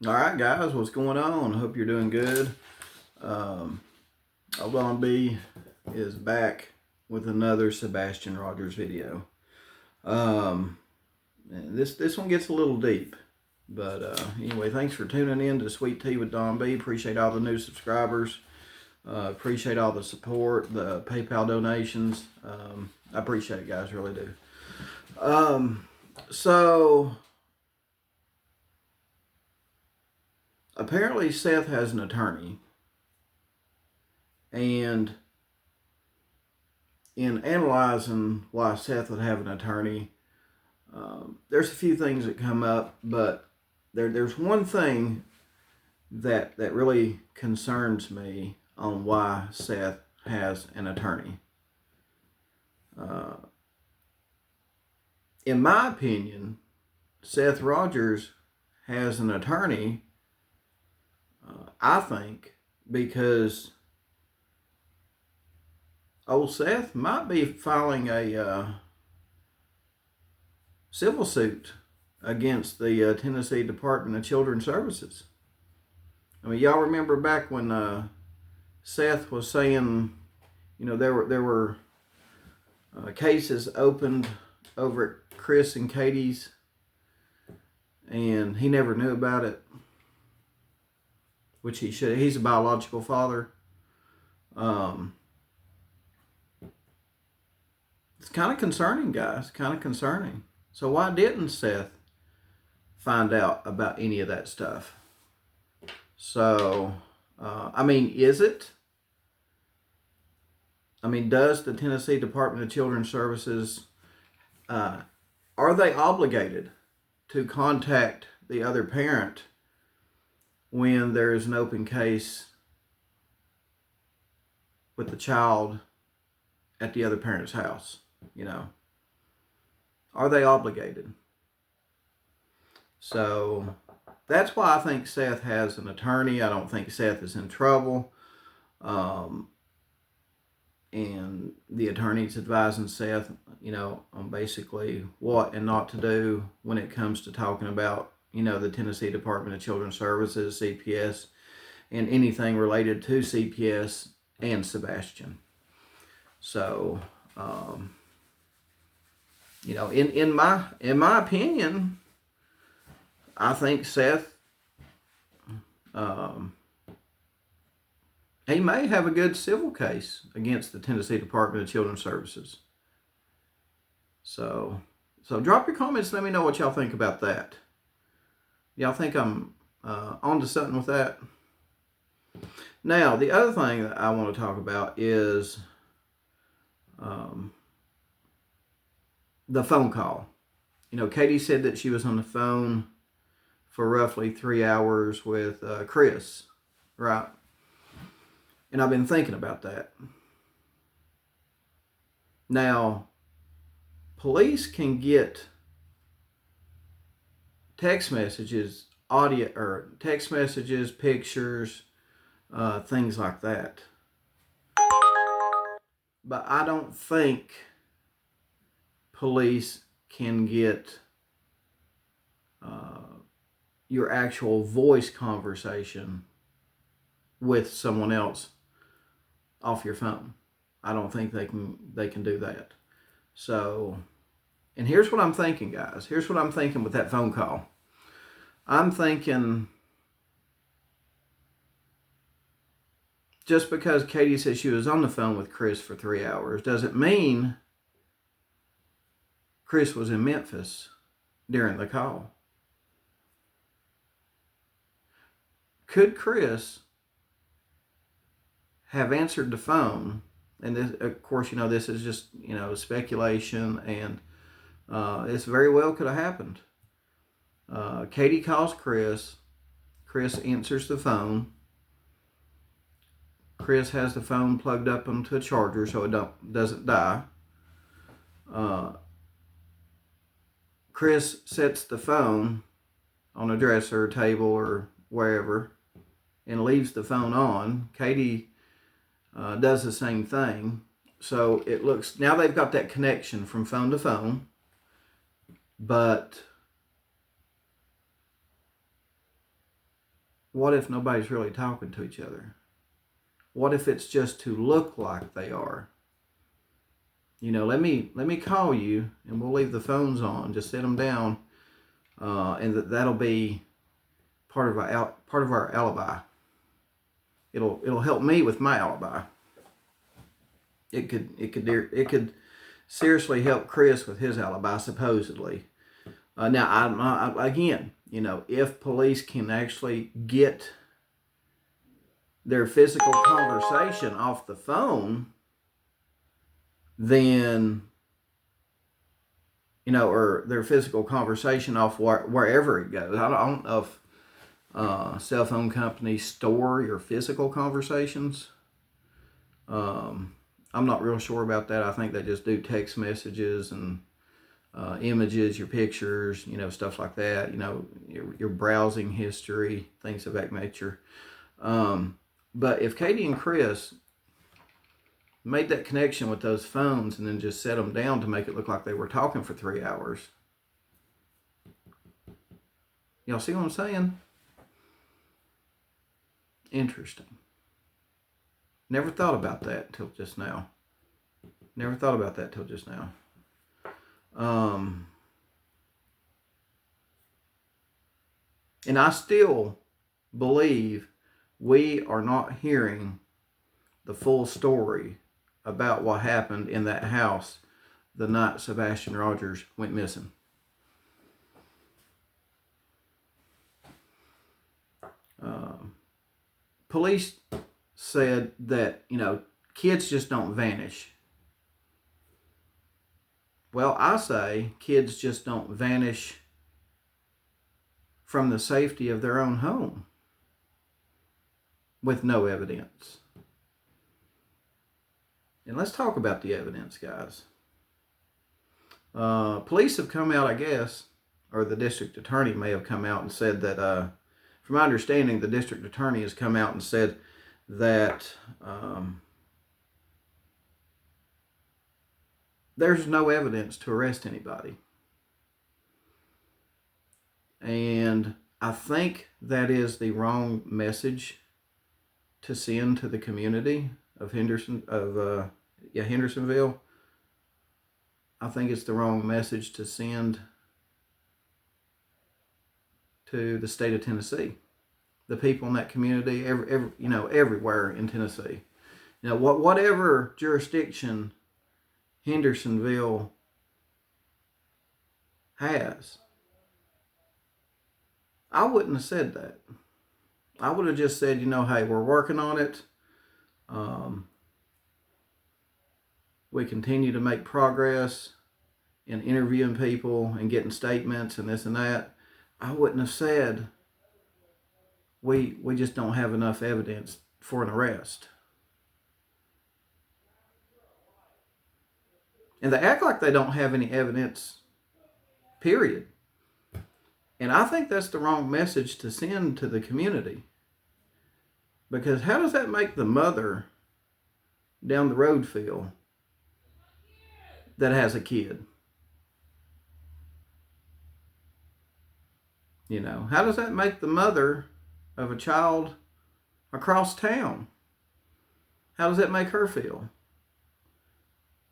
All right, guys, what's going on? Hope you're doing good. Old B is back with another Sebastian Rogers video. Um, this one gets a little deep, but anyway, thanks for tuning in to Sweet Tea with Don B. Appreciate all the new subscribers. Appreciate all the support, the PayPal donations. I appreciate it, guys, really do. So apparently Seth has an attorney, and in analyzing why Seth would have an attorney, there's a few things that come up, but there's one thing that really concerns me on why Seth has an attorney. In my opinion, Seth Rogers has an attorney, I think, because old Seth might be filing a civil suit against the Tennessee Department of Children's Services. I mean, y'all remember back when Seth was saying, there were cases opened over at Chris and Katie's, and he never knew about it, which he should. He's a biological father. It's kind of concerning, guys. Kind of concerning. So why didn't Seth find out about any of that stuff? So, is it? Does the Tennessee Department of Children's Services, are they obligated to contact the other parent when there is an open case with the child at the other parent's house? Are they obligated? So that's why I think Seth has an attorney. I don't think Seth is in trouble. And the attorney's advising Seth, on basically what and not to do when it comes to talking about, the Tennessee Department of Children's Services, CPS, and anything related to CPS and Sebastian. So, in my opinion, I think Seth, he may have a good civil case against the Tennessee Department of Children's Services. So drop your comments. Let me know what y'all think about that. Y'all think I'm onto something with that? Now, the other thing that I want to talk about is the phone call. Katie said that she was on the phone for roughly 3 hours with Chris, right? And I've been thinking about that. Now, police can get text messages, audio, or text messages, pictures, things like that. But I don't think police can get your actual voice conversation with someone else off your phone. I don't think they can do that. So, and here's what I'm thinking, guys. Here's what I'm thinking with that phone call. I'm thinking, just because Katie said she was on the phone with Chris for 3 hours doesn't mean Chris was in Memphis during the call. Could Chris have answered the phone? And this, of course, this is just, speculation, and this very well could have happened. Katie calls Chris. Chris answers the phone. Chris has the phone plugged up onto a charger so it doesn't die. Chris sets the phone on a dresser, table, or wherever, and leaves the phone on. Katie does the same thing. So it looks, now they've got that connection from phone to phone, but what if nobody's really talking to each other? What if it's just to look like they are? Let me call you, and we'll leave the phones on. Just set them down, and that'll be part of our alibi. It'll help me with my alibi. It could seriously help Chris with his alibi, supposedly. Now, again, if police can actually get their physical conversation off the phone, then, or their physical conversation off wherever it goes. I don't know if cell phone companies store your physical conversations. I'm not real sure about that. I think they just do text messages and images, your pictures, stuff like that, your browsing history, things of that nature. But if Katie and Chris made that connection with those phones and then just set them down to make it look like they were talking for 3 hours, y'all see what I'm saying? Interesting. Never thought about that till just now. And I still believe we are not hearing the full story about what happened in that house the night Sebastian Rogers went missing. Police said that, kids just don't vanish. Well, I say kids just don't vanish from the safety of their own home with no evidence. And let's talk about the evidence, guys. Police have come out, I guess, or the district attorney may have come out and said that, from my understanding, the district attorney has come out and said that there's no evidence to arrest anybody. And I think that is the wrong message to send to the community of Hendersonville. I think it's the wrong message to send to the state of Tennessee, the people in that community, everywhere in Tennessee. Whatever jurisdiction Hendersonville has, I wouldn't have said that. I would have just said, hey, we're working on it. We continue to make progress in interviewing people and getting statements and this and that. I wouldn't have said we just don't have enough evidence for an arrest. And they act like they don't have any evidence, period. And I think that's the wrong message to send to the community. Because how does that make the mother down the road feel that has a kid? How does that make the mother of a child across town? How does that make her feel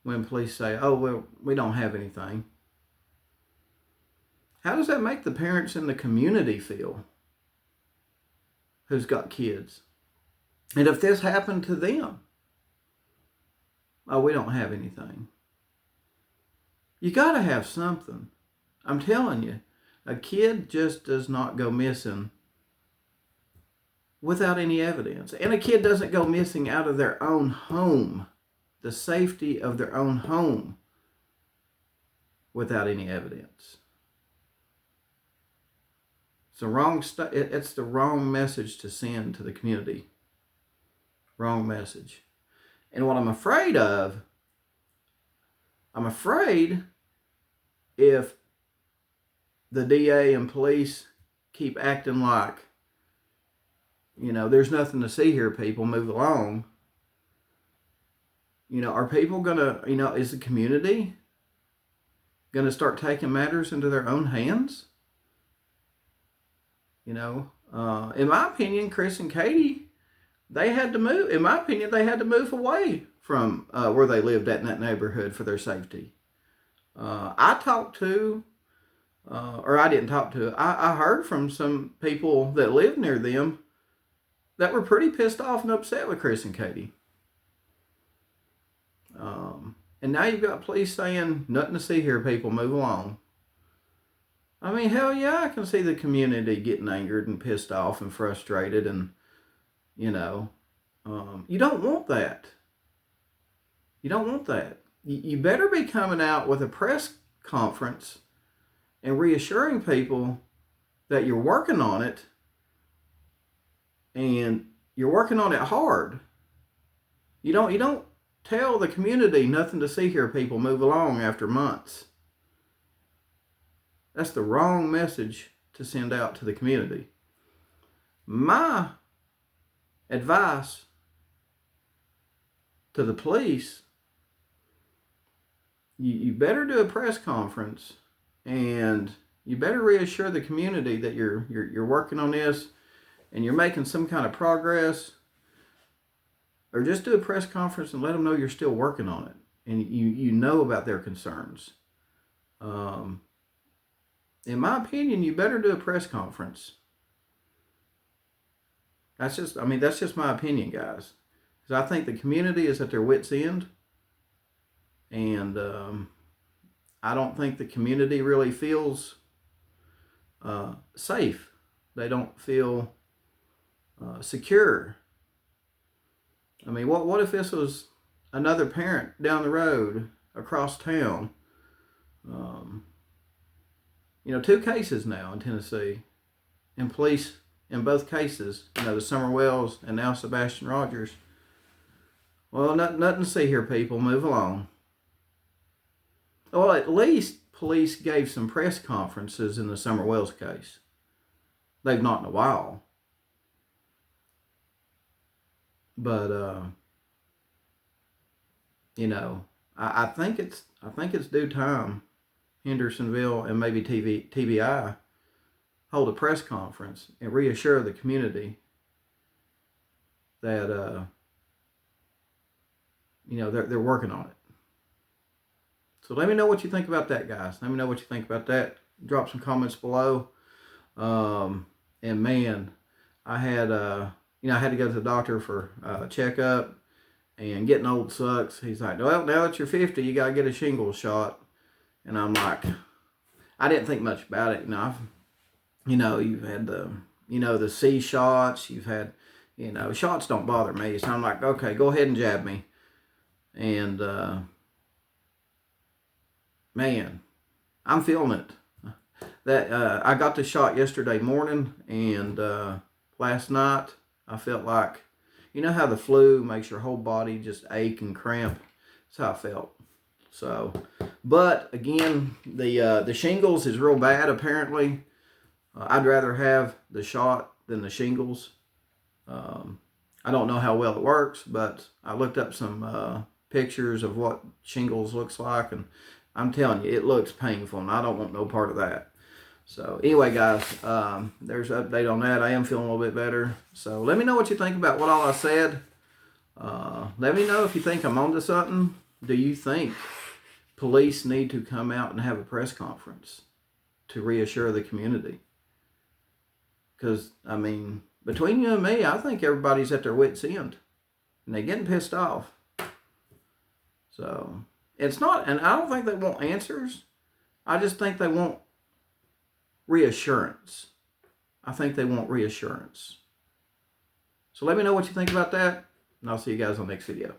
when police say, oh, well, we don't have anything? How does that make the parents in the community feel who's got kids? And if this happened to them, oh, we don't have anything. You got to have something. I'm telling you, a kid just does not go missing without any evidence. And a kid doesn't go missing out of their own home, the safety of their own home, without any evidence. It's the wrong message to send to the community. Wrong message. And what I'm afraid if the DA and police keep acting like, there's nothing to see here, people, move along. Are people gonna, is the community gonna start taking matters into their own hands? In my opinion, Chris and Katie, they had to move. In my opinion, they had to move away from where they lived at in that neighborhood for their safety. I talked to, or I didn't talk to, I heard from some people that lived near them that were pretty pissed off and upset with Chris and Katie. And now you've got police saying, nothing to see here, people, move along. I mean, hell yeah, I can see the community getting angered and pissed off and frustrated, and, you know, you don't want that. You don't want that. You better be coming out with a press conference and reassuring people that you're working on it, and you're working on it hard. You don't tell the community, nothing to see here, people, move along, after months. That's the wrong message to send out to the community. My advice to the police, you better do a press conference, and you better reassure the community that you're working on this and you're making some kind of progress. Or just do a press conference and let them know you're still working on it, and you know about their concerns. In my opinion, you better do a press conference. That's just my opinion, guys. Because I think the community is at their wits' end, and I don't think the community really feels safe. They don't feel secure. I mean, what if this was another parent down the road, across town? 2 cases now in Tennessee, and police in both cases, the Summer Wells and now Sebastian Rogers. Well, nothing to see here, people. Move along. Well, at least police gave some press conferences in the Summer Wells case. They've not in a while. But I think it's due time Hendersonville and maybe TBI hold a press conference and reassure the community that they're working on it. So let me know what you think about that, guys. Let me know what you think about that. Drop some comments below. And man, I had to go to the doctor for a checkup, and getting old sucks. He's like, well, now that you're 50, you got to get a shingles shot. And I'm like, I didn't think much about it. You've had the C shots. You've had, shots don't bother me. So I'm like, okay, go ahead and jab me. And, man, I'm feeling it. That I got the shot yesterday morning, and last night I felt like, how the flu makes your whole body just ache and cramp? That's how I felt. So, but again, the shingles is real bad apparently. I'd rather have the shot than the shingles. I don't know how well it works, but I looked up some pictures of what shingles looks like, and I'm telling you, it looks painful, and I don't want no part of that. So anyway, guys, there's an update on that. I am feeling a little bit better. So let me know what you think about what all I said. Let me know if you think I'm onto something. Do you think police need to come out and have a press conference to reassure the community? Because, between you and me, I think everybody's at their wits' end, and they're getting pissed off. So it's not, and I don't think they want answers. I just think they want reassurance. I think they want reassurance. So let me know what you think about that, and I'll see you guys on the next video.